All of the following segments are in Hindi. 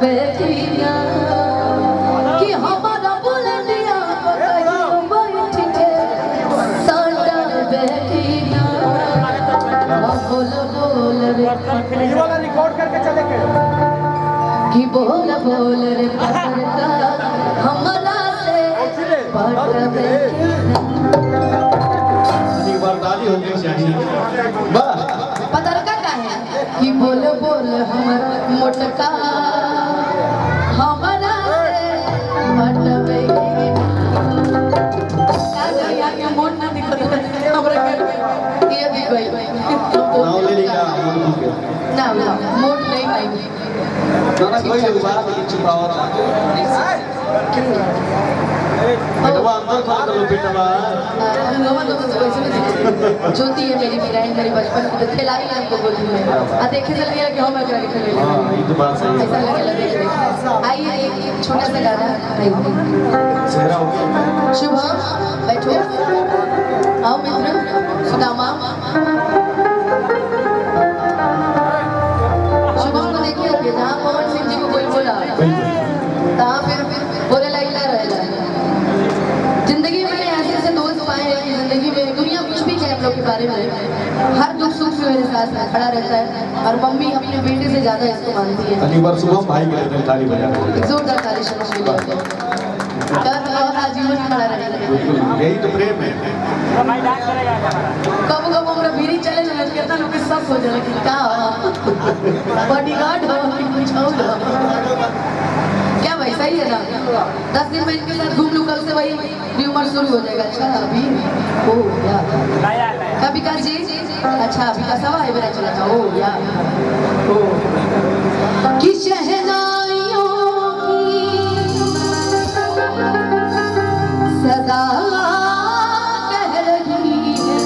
बेटिया कि हमारा बुलंदिया बैठ के साटा बेटिया बोल बोल रे ये वाला रिकॉर्ड करके चले गए कि बोल बोल रे पकड़ता हमारा से पट ताली होनी चाहिए वाह पतरका का है कि बोल बोल हमारा मोटका हमारा से पटवे यार ये मोट ना दिखो हमरा के ये दिख गई नाव ले लिया ना मोट नहीं आई ना कोई बात नहीं छुपाओ बेटवा अंदर खा कर लो बेटवा ज्योति है मेरी फ्रेंड मेरी बचपन की खिलाई है हमको बोलती है आ देखे चल गया कि हम अकेले खेले हां ये तो बात सही है ऐसा लगे आइए एक छोटा सा गाना चेहरा हो गया शुभम बैठो आओ मित्र सुदामा शुभम को देखिए कि जहाँ पवन सिंह जी को कोई बोला तहाँ फिर बोले लगता रहेगा जिंदगी में मैंने ऐसे ऐसे दोस्त पाए हैं कि जिंदगी में दुनिया कुछ भी कहे हम लोग के बारे में हर दुख सुख में मेरे साथ खड़ा रहता है और मम्मी अपने बेटे से ज्यादा इसको मानती है अगली बार सुबह भाई के लिए ताली बजा रहे एक जोरदार ताली शुरू और आजीवन खड़ा रहेगा यही तो प्रेम है कब कब हमरा बीड़ी चले ना कितना लोग सब हो जाला कि का बॉडीगार्ड हो कि कुछ और हो क्या भाई सही है ना 10 दिन में इनके साथ घूम लूं कल से वही र्यूमर शुरू हो जाएगा अच्छा अभी ओ या कभी का जी अच्छा अभी का सवा है मेरा चला था ओ या ओ कि शहनाइयों की सदा कह रही है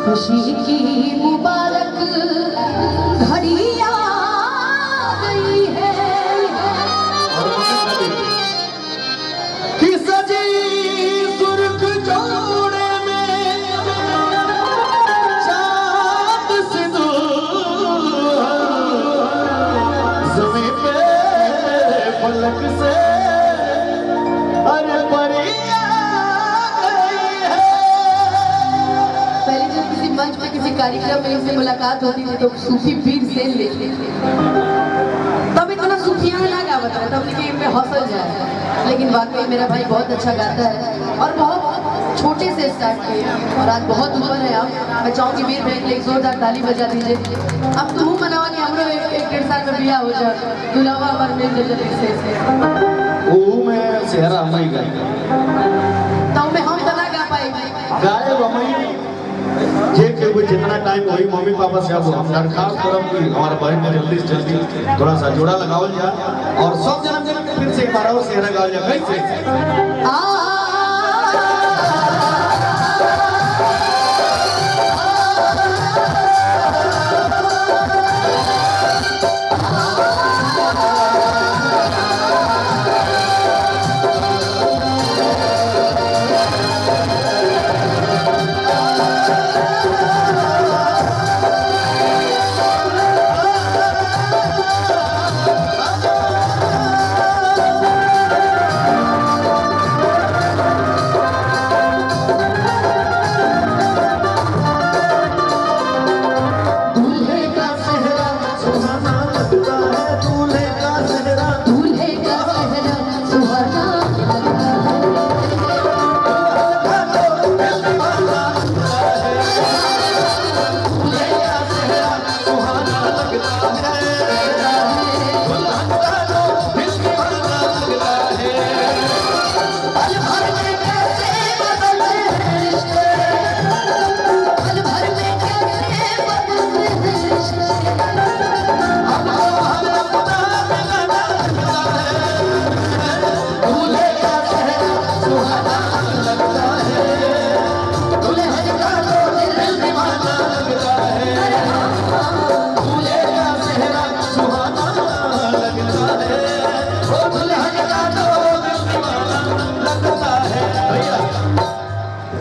खुशी की मुबारक घड़ी आ गई है कि सजी सुर्ख जोड़े में चाँद सिंदूर ज़मीं पे फलक से अरे परी आ गई है। पहले जब किसी मंच पे किसी कार्यक्रम में इनसे मुलाकात होती थी तो सूफी पीर से लेते तब इतना सूफियाना ना गा बता तब कि इन पे हौसल जाए लेकिन वाकई मेरा भाई बहुत अच्छा गाता है और बहुत छोटे से स्टार्ट किए और आज बहुत ऊपर है आप मैं चाहूँगी वीर भाई के लिए एक जोरदार ताली बजा दीजिए अब तुम मनावा कि हम लोग एक 1.5 साल में बिया हो जाए दुलावा हमारे मिल जल्दी से वो मैं सेहरा मई गई तो मैं हम तना गा पाए गायब मई जे के वो जितना टाइम वही मम्मी पापा से अब हम दरखास्त करब कि हमारा बहन में जल्दी से जल्दी थोड़ा सा जोड़ा लगावल जाए और सब जन्म जन्म फिर से एक बार और सेहरा गावल जाए कैसे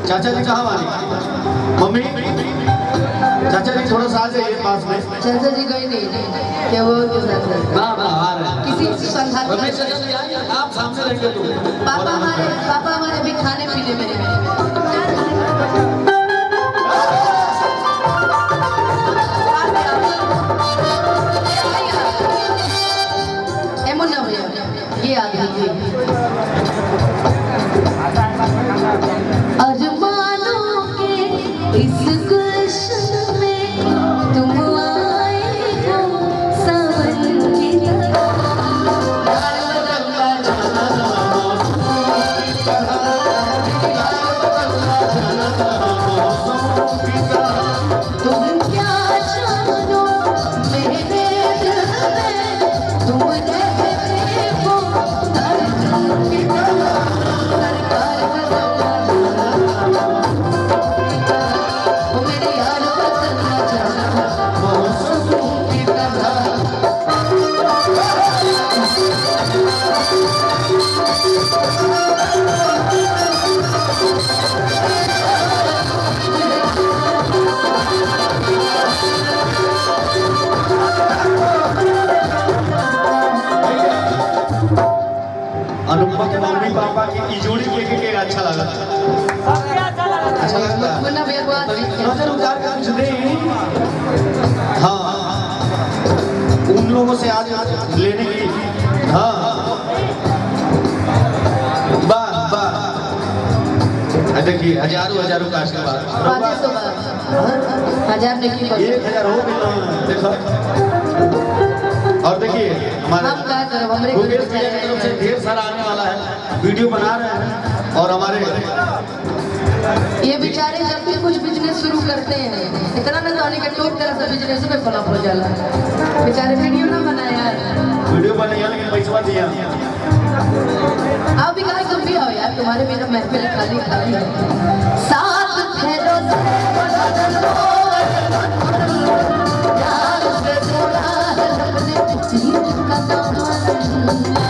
चाचा जी कहाँ वाली मम्मी चाचा जी थोड़ा सा आ जाइए पास में। चाचा जी गए नहीं क्या वो के साथ रहते ना ना आ रहे हैं किसी संघात रमेश चाचा जी आइए, आप सामने रहेंगे तो पापा हमारे भी खाने पीने में मुन्ना भैया ये आदमी अरमानों के इस गुलशन में तुम आए हो सावन की तुम क्या जानो मेरे दिल में तुम रहते हो धड़कन की तरह सरकार वो मेरे यार बदलना चाहता मौसम की तरह अनुपमा के मम्मी पापा की जोड़ी देख के अच्छा लगा अच्छा लगता है मुन्ना भैया को आज नजर उतार के कुछ दे हाँ उन लोगों से आज लेने की हाँ वाह वाह देखिए हजारों का आशीर्वाद 500 ने की 1000 हो गए देखो और देखिए हमारे हम क्या करें हमरे भूपेश भैया की तरफ से ढेर सारा आने वाला है वीडियो बना रहे हैं और हमारे ये बेचारे जब भी कुछ बिजनेस शुरू करते हैं इतना न जाने के टोक तरह से बिजनेस में फ्लॉप हो जाला बेचारे वीडियो ना बनाया वीडियो बने लेकिन पैसा दिया आप भी कहा तुम भी आओ यार तुम्हारे बिना महफिल खाली खाली है साथ फेरो से यार से जोड़ा अपने जीत का दामन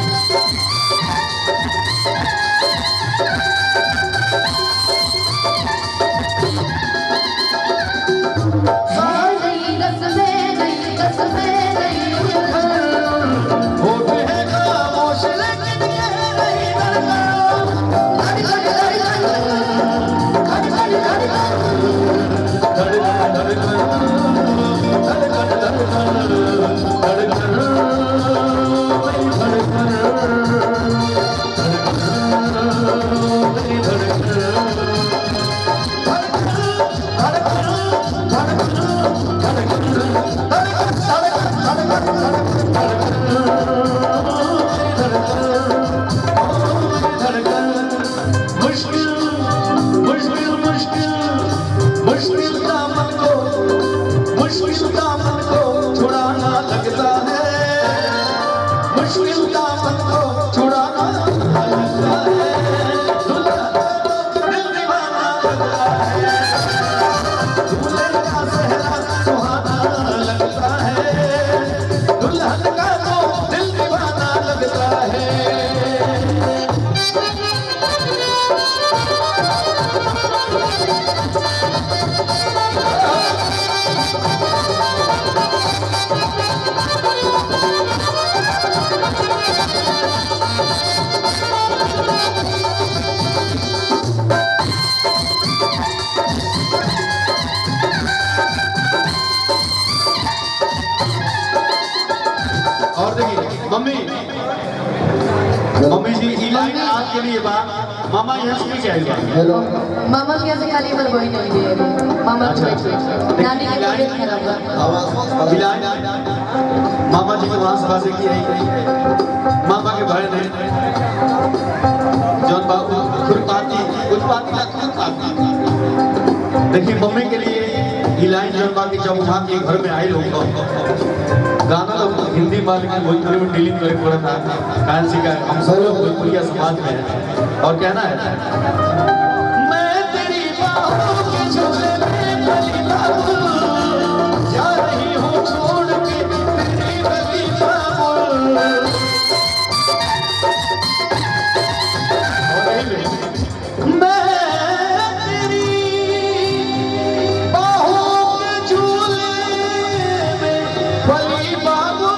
मम्मी जी ई लाइन आपके लिए बा मामा यहाँ से नहीं जाएगा हेलो मामा के यहाँ से खाली बल वही नहीं दे मामा को बैठे नानी के तबीयत खराब है आवाज ई लाइन मामा जी को वहाँ सभा से की है मामा के भाई ने जौन बाबू खुरपाती देखिए मम्मी के लिए ई लाइन जौन बाकी जब उठा के घर में आए लोग गाना तो हिंदी बात में भोजपुरी में डिलीट करे पड़ा था कांसी का हम सब लोग भोजपुरिया समाज में है और कहना है मैं तेरी बाहों के झोले में पली बाबू जा रही हूँ छोड़ के तेरी गली बाबू मैं तेरी बाहों के झोले में पली बाबू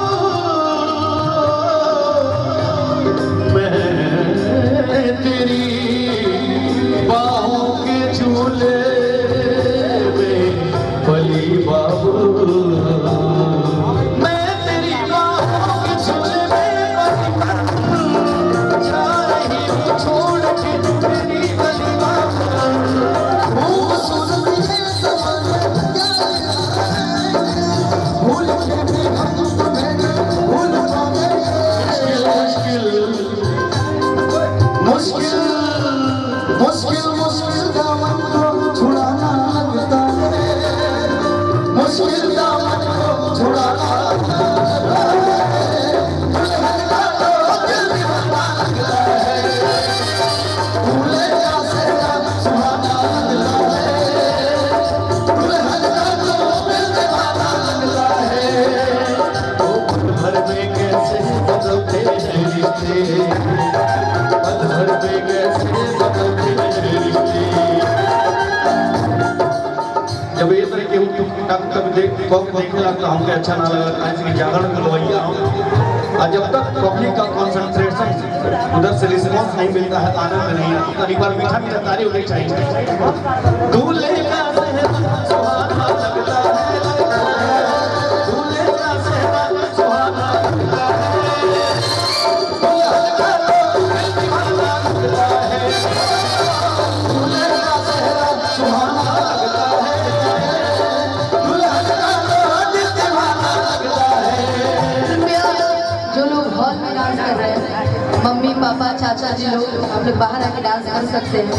भूल के भी हम तुम्हें भूल पाओगे। मुश्किल मुश्किल मुश्किल दामन को छुड़ाना लगता है, मुश्किल दामन को छुड़ाना लगता है। दुल्हन का तो दिल दीवाना लगता है, दूल्हे का सेहरा सुहाना लगता है। दुल्हन का तो दिल दीवाना लगता है। ओ पल भर में कैसे बदलते हैं रिश्ते, पल भर में कैसे बदलते हैं रिश्ते। जब ये तरह के तब देखे लगता हमके अच्छा ना लगा, ऐसे कि जागरण करवाइया हम। और जब तक पब्लिक का कंसंट्रेशन उधर से रिस्पॉन्स नहीं मिलता है, आनंद नहीं आता। कई बार मीठा मीठा तारी होनी चाहिए। दूल्हे का सेहरा सुहाना लगता है, दूल्हे का सेहरा सुहाना लगता है। दुल्हन का तो दिल दीवाना लगता है, दूल्हे का सेहरा सुहाना लगता है, दुल्हन का तो दिल दीवाना लगता है। कृपया जो लोग हॉल में डांस कर रहे हैं, मम्मी पापा चाचा जी लोग, आप लोग बाहर आके डांस कर सकते हैं।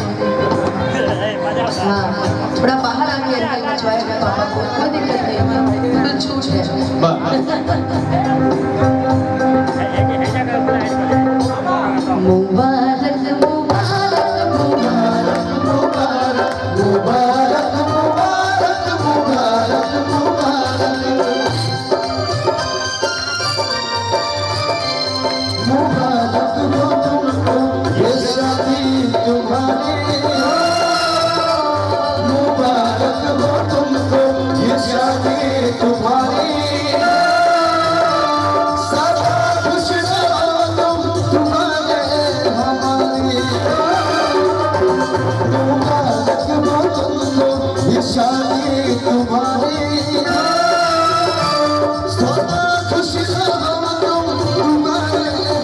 हाँ, थोड़ा बाहर आके एंजॉय कर पापा को, कोई दिक्कत नहीं है, बिल्कुल छूट है। बस